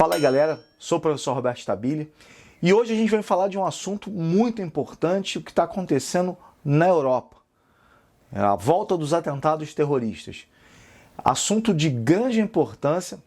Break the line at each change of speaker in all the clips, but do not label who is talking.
Fala aí, galera, sou o professor Roberto Stabile e hoje a gente vai falar de um assunto muito importante, o que está acontecendo na Europa. É a volta dos atentados terroristas. Assunto de grande importância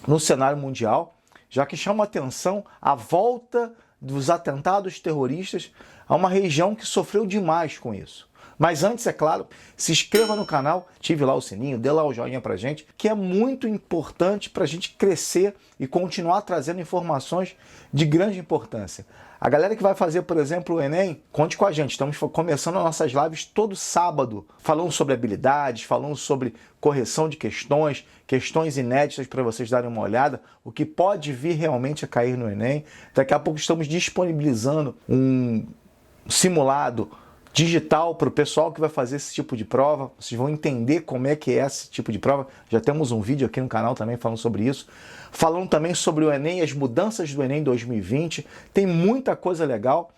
no cenário mundial, já que chama atenção a volta dos atentados terroristas a uma região que sofreu demais com isso. Mas antes, é claro, se inscreva no canal, ative lá o sininho, dê lá o joinha pra gente, que é muito importante pra gente crescer e continuar trazendo informações de grande importância. A galera que vai fazer, por exemplo, o Enem, conte com a gente. Estamos começando as nossas lives todo sábado, falando sobre habilidades, falando sobre correção de questões, questões inéditas para vocês darem uma olhada, o que pode vir realmente a cair no Enem. Daqui a pouco estamos disponibilizando um simulado digital para o pessoal que vai fazer esse tipo de prova. Vocês vão entender como é que é esse tipo de prova. Já temos um vídeo aqui no canal também falando sobre isso. Falando também sobre o Enem, as mudanças do Enem 2020. Tem muita coisa legal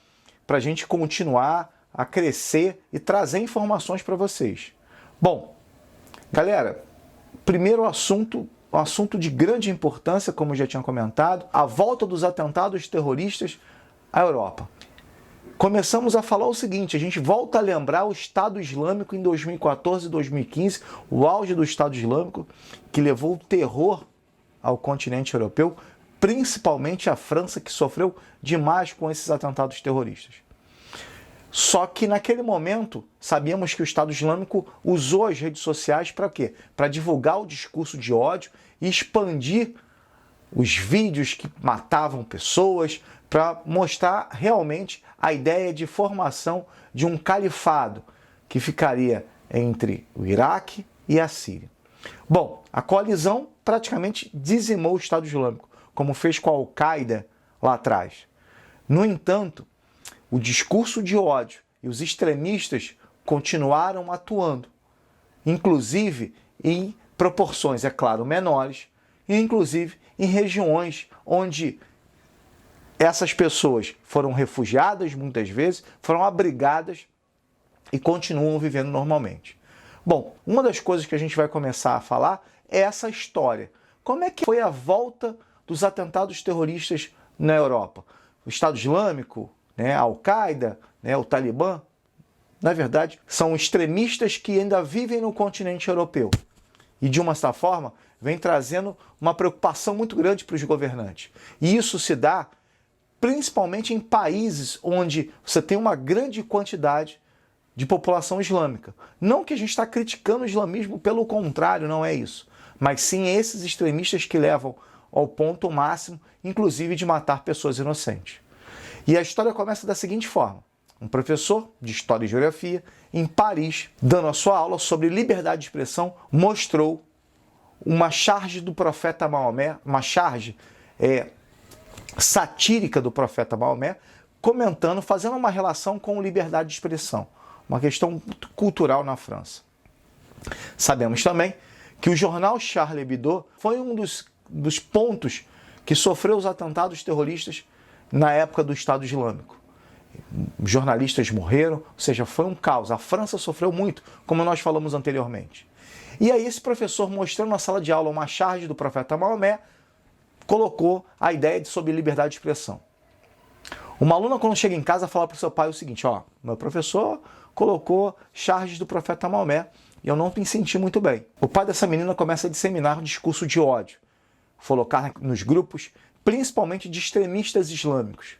para a gente continuar a crescer e trazer informações para vocês. Bom, galera, primeiro assunto, um assunto de grande importância, como eu já tinha comentado, a volta dos atentados terroristas à Europa. Começamos a falar o seguinte, a gente volta a lembrar o Estado Islâmico em 2014 e 2015, o auge do Estado Islâmico, que levou o terror ao continente europeu, principalmente a França, que sofreu demais com esses atentados terroristas. Só que naquele momento, sabíamos que o Estado Islâmico usou as redes sociais para quê? Para divulgar o discurso de ódio e expandir os vídeos que matavam pessoas, para mostrar realmente a ideia de formação de um califado que ficaria entre o Iraque e a Síria. Bom, a coalizão praticamente dizimou o Estado Islâmico, como fez com a Al-Qaeda lá atrás. No entanto, o discurso de ódio e os extremistas continuaram atuando, inclusive em proporções, é claro, menores, e inclusive em regiões onde essas pessoas foram refugiadas muitas vezes, foram abrigadas e continuam vivendo normalmente. Bom, uma das coisas que a gente vai começar a falar é essa história. Como é que foi a volta dos atentados terroristas na Europa? O Estado Islâmico, a Al-Qaeda, o Talibã, na verdade, são extremistas que ainda vivem no continente europeu. E de uma certa forma, vem trazendo uma preocupação muito grande para os governantes. E isso se dá principalmente em países onde você tem uma grande quantidade de população islâmica. Não que a gente está criticando o islamismo, pelo contrário, não é isso. Mas sim esses extremistas que levam ao ponto máximo, inclusive de matar pessoas inocentes. E a história começa da seguinte forma. Um professor de História e Geografia, em Paris, dando a sua aula sobre liberdade de expressão, mostrou uma charge do profeta Maomé, uma charge satírica do profeta Maomé, comentando, fazendo uma relação com liberdade de expressão, uma questão cultural na França. Sabemos também que o jornal Charlie Hebdo foi um dos pontos que sofreu os atentados terroristas na época do Estado Islâmico. Jornalistas morreram, ou seja, foi um caos. A França sofreu muito, como nós falamos anteriormente. E aí esse professor, mostrando na sala de aula uma charge do profeta Maomé, colocou a ideia sobre liberdade de expressão. Uma aluna, quando chega em casa, fala para o seu pai o seguinte, meu professor colocou charges do profeta Maomé e eu não me senti muito bem. O pai dessa menina começa a disseminar um discurso de ódio, colocar nos grupos, principalmente de extremistas islâmicos.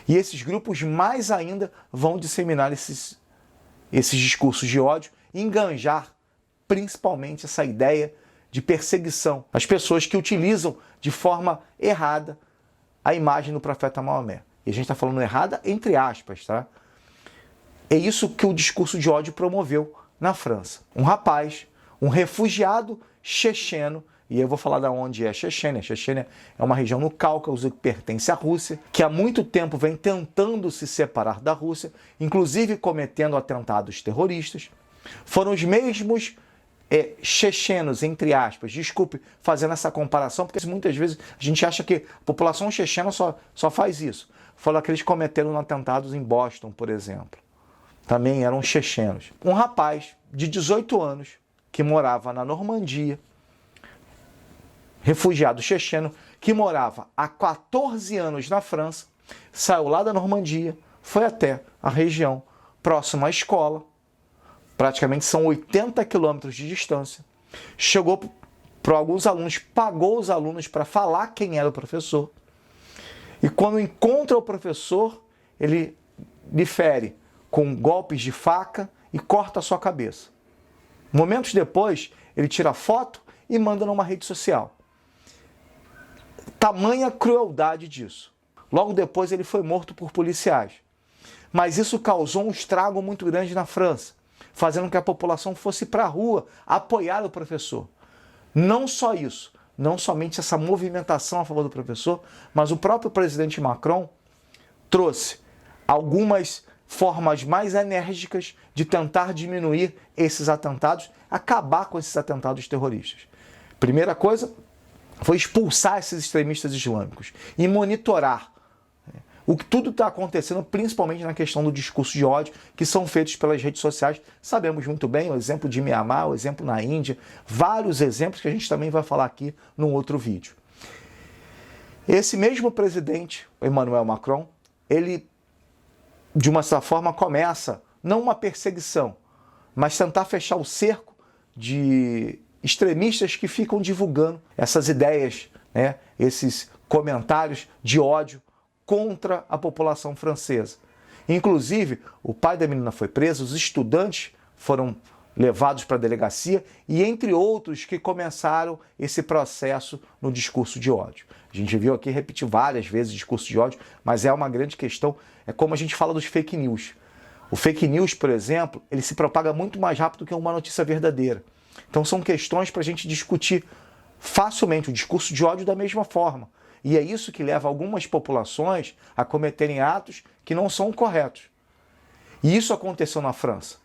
E esses grupos mais ainda vão disseminar esses discursos de ódio e enganjar principalmente essa ideia de perseguição às pessoas que utilizam de forma errada a imagem do profeta Maomé. E a gente está falando errada entre aspas, tá? É isso que o discurso de ódio promoveu na França. Um rapaz, um refugiado checheno, e eu vou falar de onde é a Chechênia. A Chechênia é uma região no Cáucaso que pertence à Rússia, que há muito tempo vem tentando se separar da Rússia, inclusive cometendo atentados terroristas. Foram os mesmos chechenos, entre aspas, desculpe fazendo essa comparação, porque muitas vezes a gente acha que a população chechena só faz isso. Foram aqueles que cometeram atentados em Boston, por exemplo. Também eram chechenos. Um rapaz de 18 anos que morava na Normandia, refugiado checheno, que morava há 14 anos na França, saiu lá da Normandia, foi até a região próxima à escola, praticamente são 80 quilômetros de distância, chegou para alguns alunos, pagou os alunos para falar quem era o professor, e quando encontra o professor, ele lhe fere com golpes de faca e corta a sua cabeça. Momentos depois, ele tira foto e manda numa rede social. Tamanha crueldade disso. Logo depois ele foi morto por policiais. Mas isso causou um estrago muito grande na França, fazendo com que a população fosse para a rua apoiar o professor. Não só isso, não somente essa movimentação a favor do professor, mas o próprio presidente Macron trouxe algumas formas mais enérgicas de tentar diminuir esses atentados, acabar com esses atentados terroristas. Primeira coisa foi expulsar esses extremistas islâmicos e monitorar o que tudo está acontecendo, principalmente na questão do discurso de ódio, que são feitos pelas redes sociais. Sabemos muito bem o exemplo de Mianmar, o exemplo na Índia, vários exemplos que a gente também vai falar aqui num outro vídeo. Esse mesmo presidente, Emmanuel Macron, ele, de uma certa forma, começa, não uma perseguição, mas tentar fechar o cerco de extremistas que ficam divulgando essas ideias, né, esses comentários de ódio contra a população francesa. Inclusive, o pai da menina foi preso, os estudantes foram levados para a delegacia e entre outros que começaram esse processo no discurso de ódio. A gente viu aqui repetir várias vezes o discurso de ódio, mas é uma grande questão, é como a gente fala dos fake news. O fake news, por exemplo, ele se propaga muito mais rápido que uma notícia verdadeira. Então são questões para a gente discutir facilmente o discurso de ódio da mesma forma. E é isso que leva algumas populações a cometerem atos que não são corretos. E isso aconteceu na França.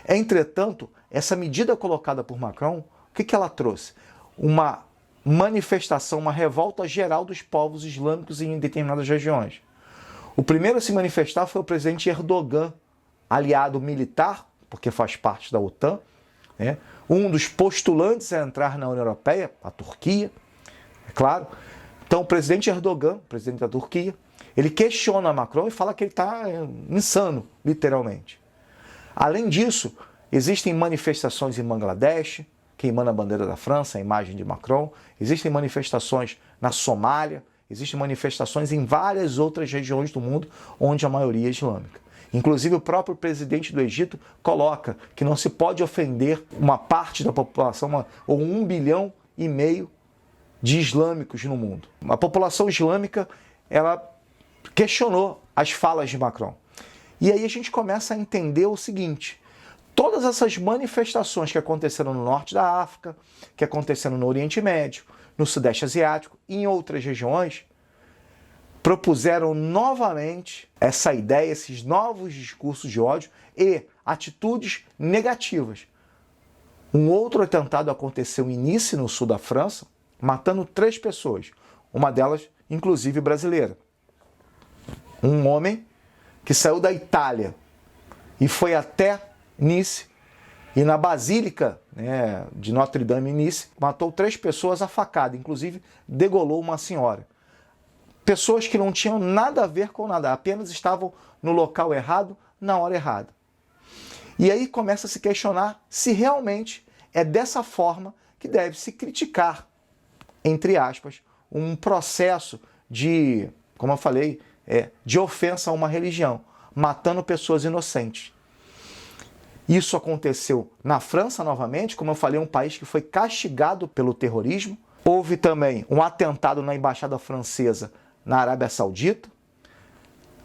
Entretanto, essa medida colocada por Macron, o que ela trouxe? Uma manifestação, uma revolta geral dos povos islâmicos em determinadas regiões. O primeiro a se manifestar foi o presidente Erdogan, aliado militar, porque faz parte da OTAN, né? Um dos postulantes a entrar na União Europeia, a Turquia, é claro. Então o presidente Erdogan, presidente da Turquia, ele questiona Macron e fala que ele está insano, literalmente. Além disso, existem manifestações em Bangladesh, queimando a bandeira da França, a imagem de Macron. Existem manifestações na Somália, existem manifestações em várias outras regiões do mundo onde a maioria é islâmica. Inclusive o próprio presidente do Egito coloca que não se pode ofender uma parte da população, ou 1,5 bilhão de islâmicos no mundo. A população islâmica, ela questionou as falas de Macron. E aí a gente começa a entender o seguinte: todas essas manifestações que aconteceram no norte da África, que aconteceram no Oriente Médio, no Sudeste Asiático e em outras regiões, propuseram novamente essa ideia, esses novos discursos de ódio e atitudes negativas. Um outro atentado aconteceu em Nice, no sul da França, matando 3 pessoas, uma delas, inclusive, brasileira. Um homem que saiu da Itália e foi até Nice, e na Basílica, né, de Notre-Dame em Nice, matou 3 pessoas a facada, inclusive degolou uma senhora. Pessoas que não tinham nada a ver com nada, apenas estavam no local errado, na hora errada. E aí começa a se questionar se realmente é dessa forma que deve se criticar, entre aspas, um processo de, como eu falei, de ofensa a uma religião, matando pessoas inocentes. Isso aconteceu na França novamente, como eu falei, um país que foi castigado pelo terrorismo. Houve também um atentado na embaixada francesa na Arábia Saudita.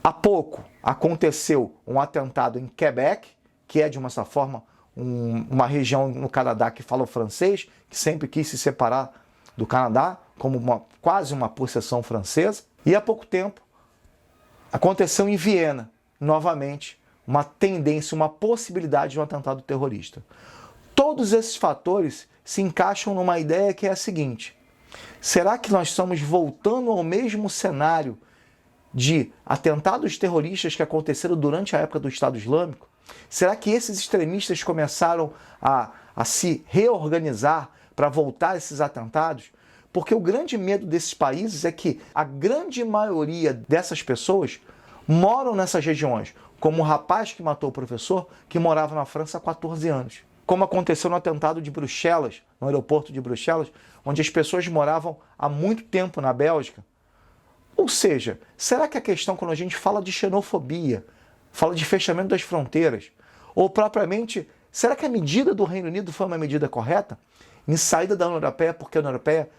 Há pouco aconteceu um atentado em Quebec, que é, de uma certa forma, uma região no Canadá que fala o francês, que sempre quis se separar do Canadá, como quase uma possessão francesa. E há pouco tempo aconteceu em Viena, novamente, uma tendência, uma possibilidade de um atentado terrorista. Todos esses fatores se encaixam numa ideia que é a seguinte: será que nós estamos voltando ao mesmo cenário de atentados terroristas que aconteceram durante a época do Estado Islâmico? Será que esses extremistas começaram a se reorganizar para voltar a esses atentados? Porque o grande medo desses países é que a grande maioria dessas pessoas moram nessas regiões, como o rapaz que matou o professor, que morava na França há 14 anos. Como aconteceu no atentado de Bruxelas, no aeroporto de Bruxelas, onde as pessoas moravam há muito tempo na Bélgica. Ou seja, será que a questão, quando a gente fala de xenofobia, fala de fechamento das fronteiras, ou propriamente, será que a medida do Reino Unido foi uma medida correta? Em saída da União Europeia, porque a União Europeia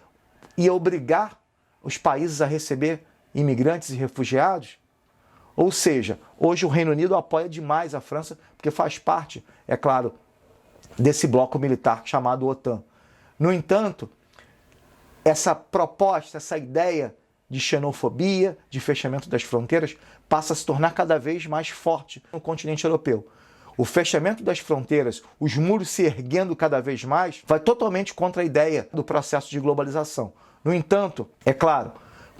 ia obrigar os países a receber imigrantes e refugiados? Ou seja, hoje o Reino Unido apoia demais a França, porque faz parte, é claro, desse bloco militar chamado OTAN. No entanto, essa proposta, essa ideia de xenofobia, de fechamento das fronteiras, passa a se tornar cada vez mais forte no continente europeu. O fechamento das fronteiras, os muros se erguendo cada vez mais, vai totalmente contra a ideia do processo de globalização. No entanto, é claro,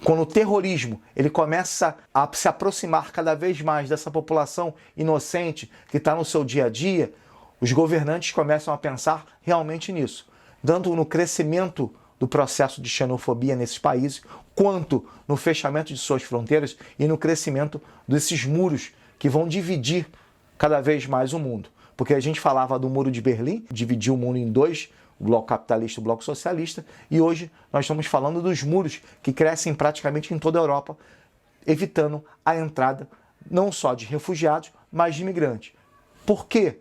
quando o terrorismo ele começa a se aproximar cada vez mais dessa população inocente que está no seu dia a dia, os governantes começam a pensar realmente nisso, tanto no crescimento do processo de xenofobia nesses países, quanto no fechamento de suas fronteiras e no crescimento desses muros que vão dividir cada vez mais o mundo. Porque a gente falava do Muro de Berlim, dividiu o mundo em dois, o bloco capitalista e o bloco socialista, e hoje nós estamos falando dos muros que crescem praticamente em toda a Europa, evitando a entrada não só de refugiados, mas de imigrantes. Por quê?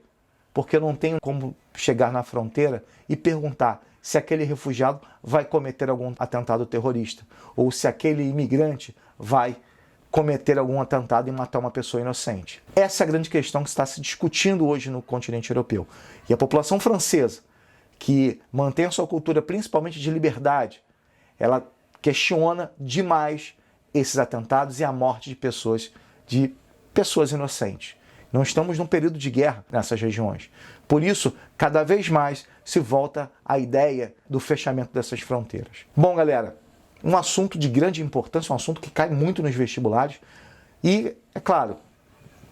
Porque eu não tenho como chegar na fronteira e perguntar se aquele refugiado vai cometer algum atentado terrorista, ou se aquele imigrante vai cometer algum atentado e matar uma pessoa inocente. Essa é a grande questão que está se discutindo hoje no continente europeu. E a população francesa, que mantém a sua cultura principalmente de liberdade, ela questiona demais esses atentados e a morte de pessoas inocentes. Não estamos num período de guerra nessas regiões. Por isso, cada vez mais se volta à ideia do fechamento dessas fronteiras. Bom, galera, um assunto de grande importância, um assunto que cai muito nos vestibulares. E, é claro,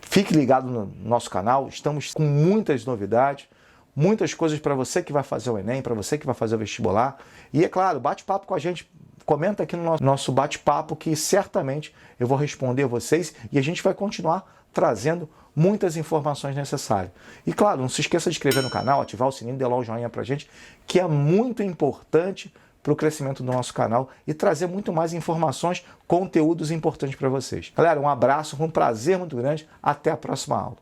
fique ligado no nosso canal, estamos com muitas novidades, muitas coisas para você que vai fazer o Enem, para você que vai fazer o vestibular. E, é claro, bate papo com a gente, comenta aqui no nosso bate-papo que certamente eu vou responder vocês e a gente vai continuar trazendo muitas informações necessárias. E claro, não se esqueça de inscrever no canal, ativar o sininho, dar lá o joinha pra gente, que é muito importante para o crescimento do nosso canal e trazer muito mais informações, conteúdos importantes para vocês. Galera, um abraço, foi um prazer muito grande, até a próxima aula.